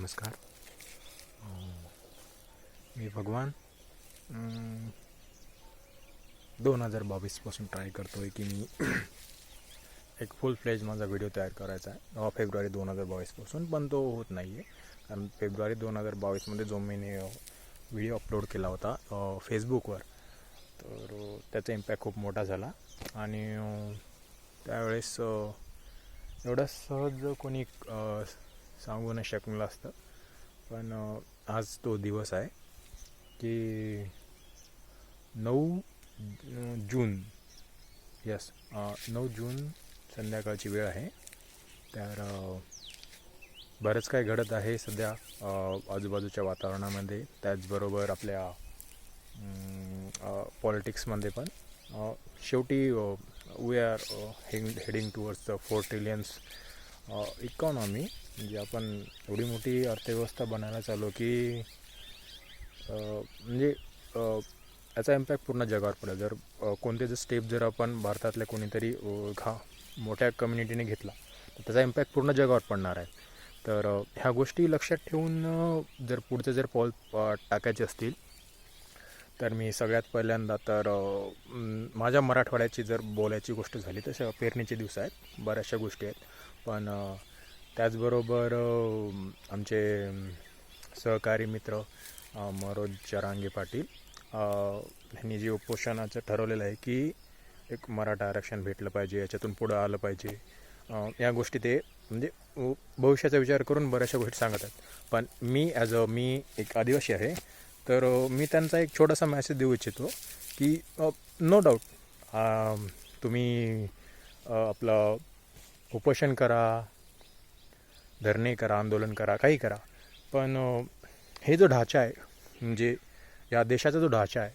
नमस्कार. मी भगवान 2022पासून ट्राय करतो आहे की मी एक फुल फ्लेज माझा व्हिडिओ तयार करायचा आहे फेब्रुवारी 2022पासून, पण तो होत नाही आहे. कारण फेब्रुवारी 2022मध्ये जो मी व्हिडिओ अपलोड केला होता फेसबुकवर, तर त्याचा इम्पॅक्ट खूप मोठा झाला आणि त्यावेळेस एवढं सहज कोणी सांगू नाही शकलं असतं. पण आज तो दिवस आहे की 9 जून 9 जून संध्याकाळची वेळ आहे. तर बरंच काय घडत आहे सध्या आजूबाजूच्या वातावरणामध्ये, त्याचबरोबर आपल्या पॉलिटिक्समध्ये पण. शेवटी we are heading towards the 4 trillions economy. म्हणजे आपण एवढी मोठी अर्थव्यवस्था बनायला चालू की म्हणजे याचा इम्पॅक्ट पूर्ण जगावर पडेल. जर कोणते जर स्टेप जर आपण भारतातल्या कोणीतरी मोठ्या कम्युनिटीने घेतला तर त्याचा इम्पॅक्ट पूर्ण जगावर पडणार आहे. तर ह्या गोष्टी लक्षात ठेवून जर पुढचे जर पाऊल टाकायचे असतील तर मी सगळ्यात पहिल्यांदा तर माझ्या मराठवाड्याची जर बोलायची गोष्ट झाली तर पेरणीचे दिवस आहेत, बऱ्याचशा गोष्टी आहेत. पण त्याचबरोबर आमचे सहकारी मित्र मनोज जरांगे पाटील यांनी जे उपोषणाचं ठरवलेलं आहे की एक मराठा आरक्षण भेटलं पाहिजे, याच्यातून पुढं आलं पाहिजे, या गोष्टी ते म्हणजे भविष्याचा विचार करून बऱ्याचशा गोष्टी सांगत आहेत. पण मी मी एक आदिवासी आहे, तर मी त्यांचा एक छोटासा मॅसेज देऊ इच्छितो की नो डाऊट तुम्ही आपलं उपोषण करा, धरणे करा, आंदोलन करा, काही करा, पण हे जो ढाचा आहे, म्हणजे या देशाचा जो ढाचा आहे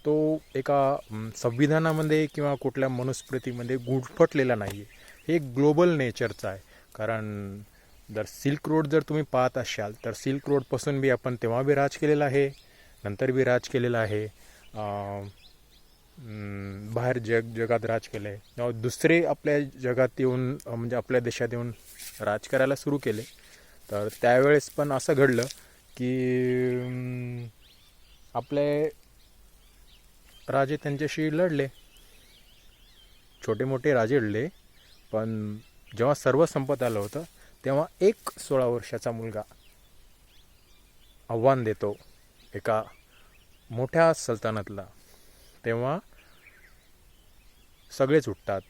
तो एका संविधानामध्ये किंवा कुठल्या मनुस्मृतीमध्ये गुरफटलेला नाही आहे. हे ग्लोबल नेचरचं आहे. कारण जर सिल्क रोड जर तुम्ही पाहत असाल तर सिल्क रोडपासून बी आपण तेव्हा बी राज केलेला आहे, नंतर बी राज केलेला आहे, बाहेर जगात राज केलं आहे. दुसरे आपल्या जगात येऊन म्हणजे आपल्या देशात येऊन राज करायला सुरू केले. तर त्यावेळेस पण असं घडलं की आपले राजे त्यांच्याशी लढले, छोटे मोठे राजे लढले. पण जेव्हा सर्व संपत आलं होतं तेव्हा एक 16 वर्षाचा मुलगा आव्हान देतो एका मोठ्या सल्तनतला, तेव्हा सगळेच उठतात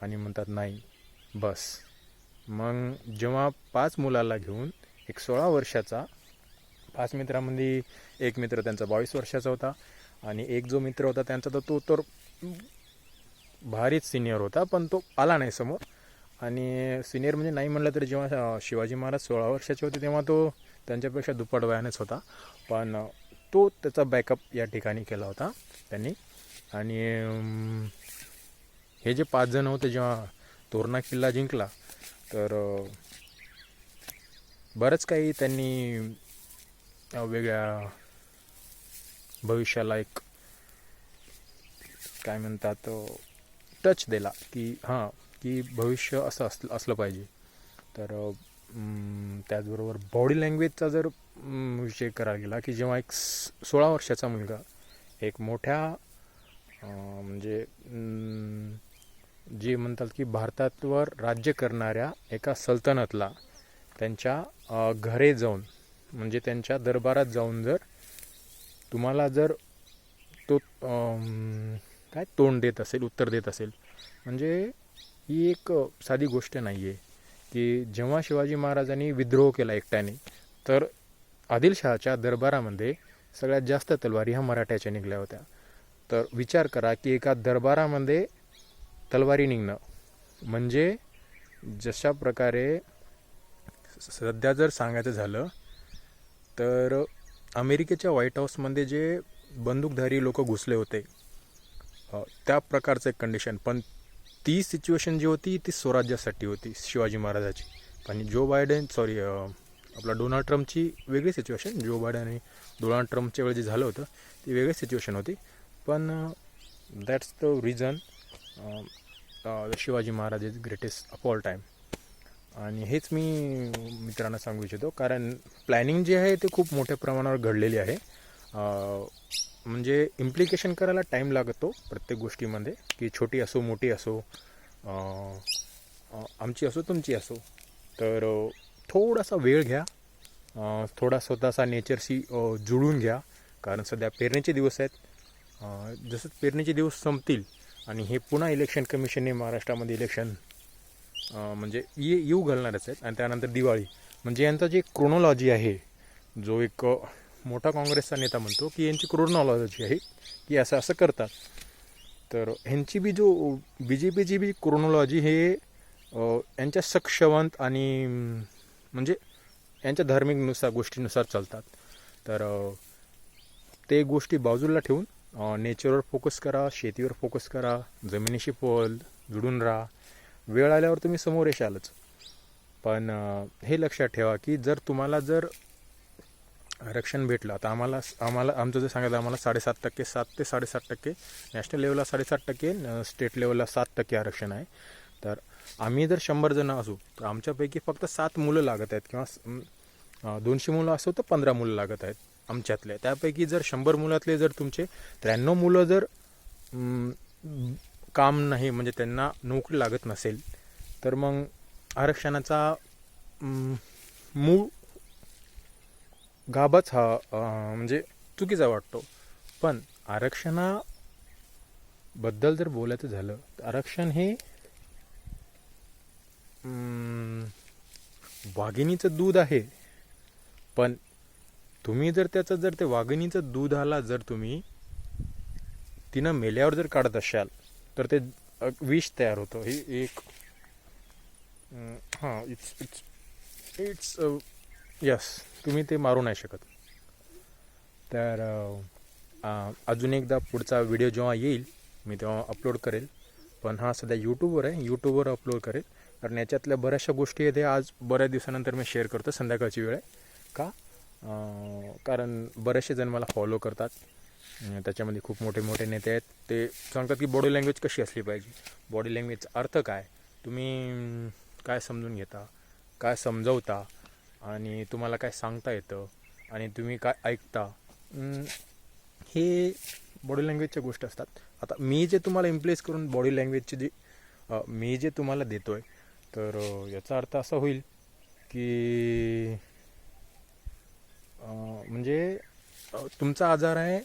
आणि म्हणतात नाही बस. मग जेव्हा 5 मुलाला घेऊन एक 16 वर्षाचा, 5 मित्रांमध्ये एक मित्र त्यांचा 22 वर्षाचा होता आणि एक जो मित्र होता त्यांचा तो तर भारीच सिनियर होता, पण तो आला नाही समोर. आणि सिनियर म्हणजे नाही म्हणलं तरी जेव्हा शिवाजी महाराज 16 वर्षाचे होते तेव्हा तो त्यांच्यापेक्षा दुप्पट वयानेच होता. पण तो त्याचा बॅकअप या ठिकाणी केला होता त्यांनी. आणि हे जे 5 जण होते जेव्हा तोरणा किल्ला जिंकला तर बरंच काही त्यांनी वेगळ्या भविष्याला एक काय म्हणतात टच दिला की हां की भविष्य असं असलं पाहिजे. तर त्याचबरोबर बॉडी लँग्वेजचा जर विषय करायला गेला की जेव्हा एक 16 वर्षाचा मुलगा एक मोठ्या म्हणजे जे म्हणतात की भारतावर राज्य करणाऱ्या एका सल्तनतला त्यांच्या घरे जाऊन म्हणजे त्यांच्या दरबारात जाऊन जर तुम्हाला जर तो काय तोंड देत असेल, उत्तर देत असेल, म्हणजे ही एक साधी गोष्ट नाही आहे. की जेव्हा शिवाजी महाराजांनी विद्रोह केला एकट्याने तर आदिलशहाच्या दरबारामध्ये सगळ्यात जास्त तलवारी ह्या मराठ्याच्या निघल्या होत्या. तर विचार करा की एका दरबारामध्ये तलवारी निघणं म्हणजे जशा प्रकारे सध्या जर सांगायचं झालं तर अमेरिकेच्या व्हाईट हाऊसमध्ये जे बंदूकधारी लोक घुसले होते त्या प्रकारचं एक कंडिशन. पण ती सिच्युएशन जी होती ती स्वराज्यासाठी होती शिवाजी महाराजाची. आणि आपला डोनाल्ड ट्रम्पची वेगळी सिच्युएशन. जो बायडन आणि डोनाल्ड ट्रम्पच्या वेळी जे झालं होतं ती वेगळी सिच्युएशन होती. पण that's the reason Shivaji Maharaj is greatest of all time. आणि हेच मी मित्रांना सांगू इच्छितो, कारण प्लॅनिंग जे आहे ते खूप मोठ्या प्रमाणावर घडलेली आहे. म्हणजे इम्प्लिकेशन करायला टाईम लागतो प्रत्येक गोष्टीमध्ये, की छोटी असो मोठी असो, आमची असो तुमची असो. तर थोडासा वेळ घ्या, थोडा स्वतःचा नेचरशी जुळून घ्या, कारण सध्या पेरणीचे दिवस आहेत. जसं पेरणीचे दिवस संपतील आणि हे पुन्हा इलेक्शन कमिशनने महाराष्ट्रामध्ये इलेक्शन म्हणजे येऊ घालणारच आहेत, आणि त्यानंतर दिवाळी, म्हणजे यांचा जे क्रोनॉलॉजी आहे, जो एक मोठा काँग्रेसचा नेता म्हणतो की यांची क्रोनॉलॉजी आहे की असं असं करतात. तर ह्यांची बी जो बी जे पीची बी क्रोनॉलॉजी हे यांच्या सक्षवंत आणि म्हणजे यांच्या धार्मिकनुसार गोष्टीनुसार चालतात. तर ते गोष्टी बाजूला ठेवून नेचरवर फोकस करा, शेतीवर फोकस करा, जमिनीशी जुडून राहा. वेळ आल्यावर तुम्ही समोर येशालच. पण हे लक्षात ठेवा की जर तुम्हाला जर आरक्षण भेटलं, आता आम्हाला आमचं जर सांगितलं आम्हाला 7.5%, 7 ते 7.5%, नॅशनल लेवलला 7.5%, स्टेट लेवलला 7% आरक्षण आहे. तर आम्ही जर 100 जण असू तर आमच्यापैकी फक्त 7 मुलं लागत आहेत, किंवा 200 मुलं असो तर 15 मुलं लागत आहेत आमच्यातले. त्यापैकी जर 100 मुलातले जर तुमचे 93 मुलं जर काम नाही, म्हणजे त्यांना नोकरी लागत नसेल, तर मग आरक्षणाचा मूळ गाभाच हा म्हणजे चुकीचा वाटतो. पण आरक्षणाबद्दल जर बोलायचं झालं तर आरक्षण हे वाघिणीचं दूध आहे. पण तुम्ही जर त्याचं जर ते वाघिणीचं दुधाला जर तुम्ही तिनं मेल्यावर जर काढत असाल तर ते विष तयार होतं. ही एक हां इट्स यस, तुम्ही ते मारू नाही शकत. तर अजून एकदा पुढचा व्हिडिओ जेव्हा येईल मी तेव्हा अपलोड करेल. पण हा सध्या यूट्यूबवर आहे, यूट्यूबवर अपलोड करेल, कारण याच्यातल्या बऱ्याचशा गोष्टी आहेत आज बऱ्याच दिवसानंतर मी शेअर करतो. संध्याकाळची वेळ आहे का, कारण बरेचसे जण मला फॉलो करतात. त्याच्यामध्ये खूप मोठे मोठे नेते आहेत. ते सांगतात की बॉडी लँग्वेज कशी असली पाहिजे, बॉडी लँग्वेजचा अर्थ काय, तुम्ही काय समजून घेता, काय समजवता, आणि तुम्हाला काय सांगता येतं, आणि तुम्ही काय ऐकता, हे बॉडी लँग्वेजच्या गोष्टी असतात. आता मी जे तुम्हाला इम्प्लेस करून बॉडी लँग्वेजची जी मी जे तुम्हाला देतो आहे, तर याचा अर्थ असा होईल की म्हणजे तुमचा आजार आहे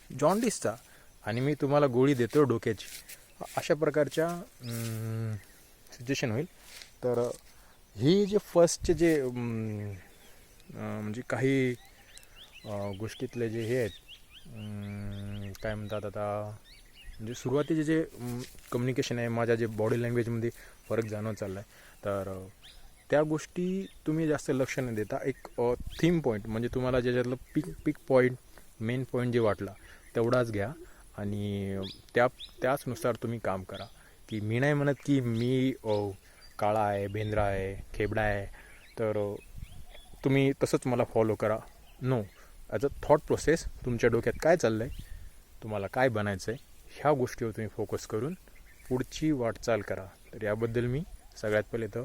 जॉन्डिसचा आणि मी तुम्हाला गोळी देतो डोक्याची, अशा प्रकारच्या सिच्युएशन होईल. तर ही जे फर्स्टचे जे म्हणजे काही गोष्टीतले जे हे आहेत, काय म्हणतात आता, म्हणजे सुरुवातीचे जे कम्युनिकेशन आहे, माझ्या जे बॉडी लँग्वेजमध्ये फरक जाणवत चालला आहे, तर त्या गोष्टी तुम्ही जास्त लक्ष न देता एक थीम पॉईंट, म्हणजे तुम्हाला ज्याच्यातलं पिक पॉईंट, मेन पॉईंट जे वाटला तेवढाच घ्या आणि त्याचनुसार तुम्ही काम करा. की मी नाही म्हणत की मी काळा आहे, बेंद्रा आहे, खेबडा आहे, तर तुम्ही तसंच मला फॉलो करा. No, as a thought process तुमच्या डोक्यात काय चाललं आहे, तुम्हाला काय बनायचं आहे, ह्या गोष्टीवर तुम्ही फोकस करून पुढची वाटचाल करा. तर याबद्दल मी सगळ्यात पहिले तर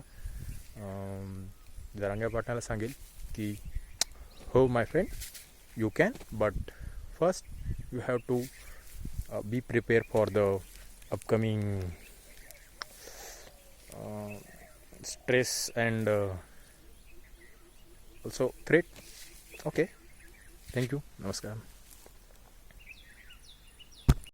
जरांगे पाटलाला सांगेल की हो my friend, you can, but first you have to be prepare for the upcoming stress and also threat. Okay, thank you, namaskar.